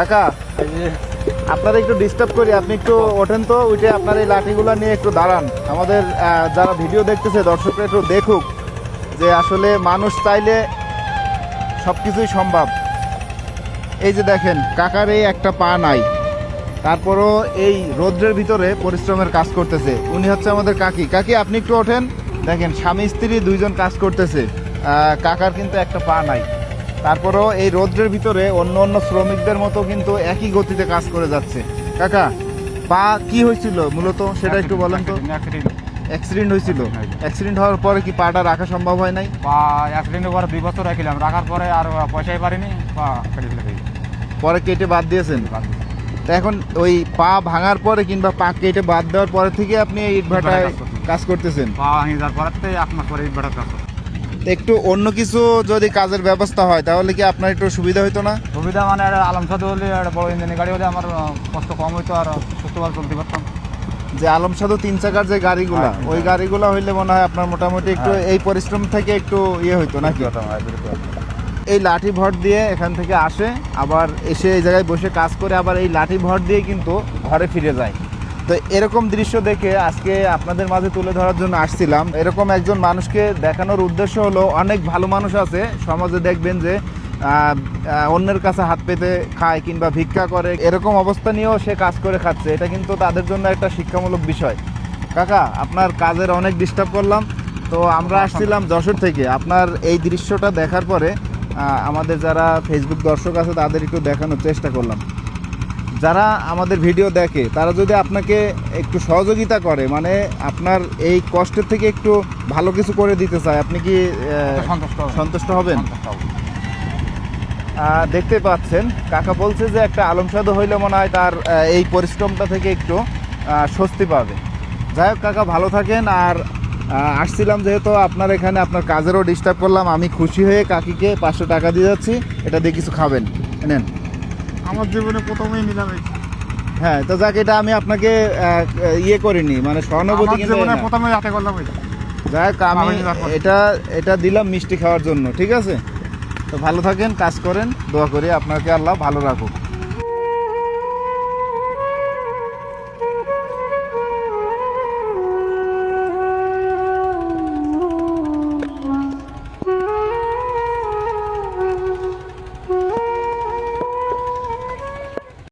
কাকা আপনারা একটু ডিস্টার্ব করি, আপনি একটু ওঠেন তো, উঠে আপনার এই লাঠিগুলো নিয়ে একটু দাঁড়ান। আমাদের যারা ভিডিও দেখতেছে দর্শকরা একটু দেখুক যে আসলে মানুষ চাইলে সব কিছুই সম্ভব। এই যে দেখেন কাকার এই একটা পা নাই, তারপরও এই রৌদ্রের ভিতরে পরিশ্রমের কাজ করতেছে। উনি হচ্ছে আমাদের কাকি। কাকি আপনি একটু ওঠেন, দেখেন স্বামী স্ত্রী দুইজন কাজ করতেছে। কাকার কিন্তু একটা পা নাই, তারপরও এই রৌদ্রের ভিতরে অন্য অন্য শ্রমিকদের মতো কিন্তু একই গতিতে কাজ করে যাচ্ছে। কাকা পা কি হয়েছিল মূলত সেটা একটু বলেন তো। অ্যাক্সিডেন্ট হয়েছিল? অ্যাক্সিডেন্ট হওয়ার পরে কি পাটা রাখা সম্ভব হয় নাই? পা অ্যাক্সিডেন্টের পরে 2 বছর রাখিলাম, রাখার পরে আর পয়সাই পারিনি, পা কেটে ফেলে। পরে কেটে বাদ দিয়েছেন? তা এখন ওই পা ভাঙার পরে কিংবা পা কেটে বাদ দেওয়ার পরে থেকে আপনি এই ইটভাটায় কাজ করতেছেন? পা ভাঙে যাওয়ার পরে থেকে 1 মাস পরে ইটভাটার কাজ করতেছি। একটু অন্য কিছু যদি কাজের ব্যবস্থা হয় তাহলে কি আপনার একটু সুবিধা হইতো না? সুবিধা মানে আলমসাদ হলে, একটা বড় ইঞ্জিনের গাড়ি হলে আমার কষ্ট কম হইতো, আর সুস্থভাবে চলতে পারতাম। যে আলম সাধু 3 চাকার যে গাড়িগুলা, ওই গাড়িগুলা হইলে মনে হয় আপনার মোটামুটি একটু এই পরিশ্রম থেকে একটু ইয়ে হইতো নাকি? এই লাঠি ভর দিয়ে এখান থেকে আসে, আবার এসে এই জায়গায় বসে কাজ করে, আবার এই লাঠি ভর দিয়ে কিন্তু ঘরে ফিরে যায়। তো এরকম দৃশ্য দেখে আজকে আপনাদের মাঝে তুলে ধরার জন্য আসছিলাম। এরকম একজন মানুষকে দেখানোর উদ্দেশ্য হলো, অনেক ভালো মানুষ আছে সমাজে, দেখবেন যে অন্যের কাছে হাত পেতে খায় কিংবা ভিক্ষা করে, এরকম অবস্থা নিয়েও সে কাজ করে খাচ্ছে। এটা কিন্তু তাদের জন্য একটা শিক্ষামূলক বিষয়। কাকা আপনার কাজের অনেক ডিস্টার্ব করলাম, তো আমরা আসছিলাম যশোর থেকে। আপনার এই দৃশ্যটা দেখার পরে আমাদের যারা ফেসবুক দর্শক আছে তাদের একটু দেখানোর চেষ্টা করলাম। যারা আমাদের ভিডিও দেখে তারা যদি আপনাকে একটু সহযোগিতা করে, মানে আপনার এই কষ্টের থেকে একটু ভালো কিছু করে দিতে চায়, আপনি কি সন্তুষ্ট হবেন? দেখতে পাচ্ছেন কাকা বলছে যে একটা আলমসাধু হইলে মনে হয় তার এই পরিশ্রমটা থেকে একটু স্বস্তি পাবে। যাই হোক কাকা ভালো থাকেন। আর আসছিলাম যেহেতু আপনার এখানে, আপনার কাজেরও ডিস্টার্ব করলাম, আমি খুশি হয়ে কাকিকে 500 টাকা দিয়ে যাচ্ছি, এটা দিয়ে কিছু খাবেন, নেন। আমার জীবনে প্রথমেই নিলাম। হ্যাঁ, তো যাক, এটা আমি আপনাকে ইয়ে করিনি, মানে সহানুভূতি কিন্তু প্রথমে রাতে করলাম। যাক, আমি এটা দিলাম মিষ্টি খাওয়ার জন্য, ঠিক আছে? তো ভালো থাকেন, কাজ করেন, দোয়া করি আপনাকে আল্লাহ ভালো রাখুক।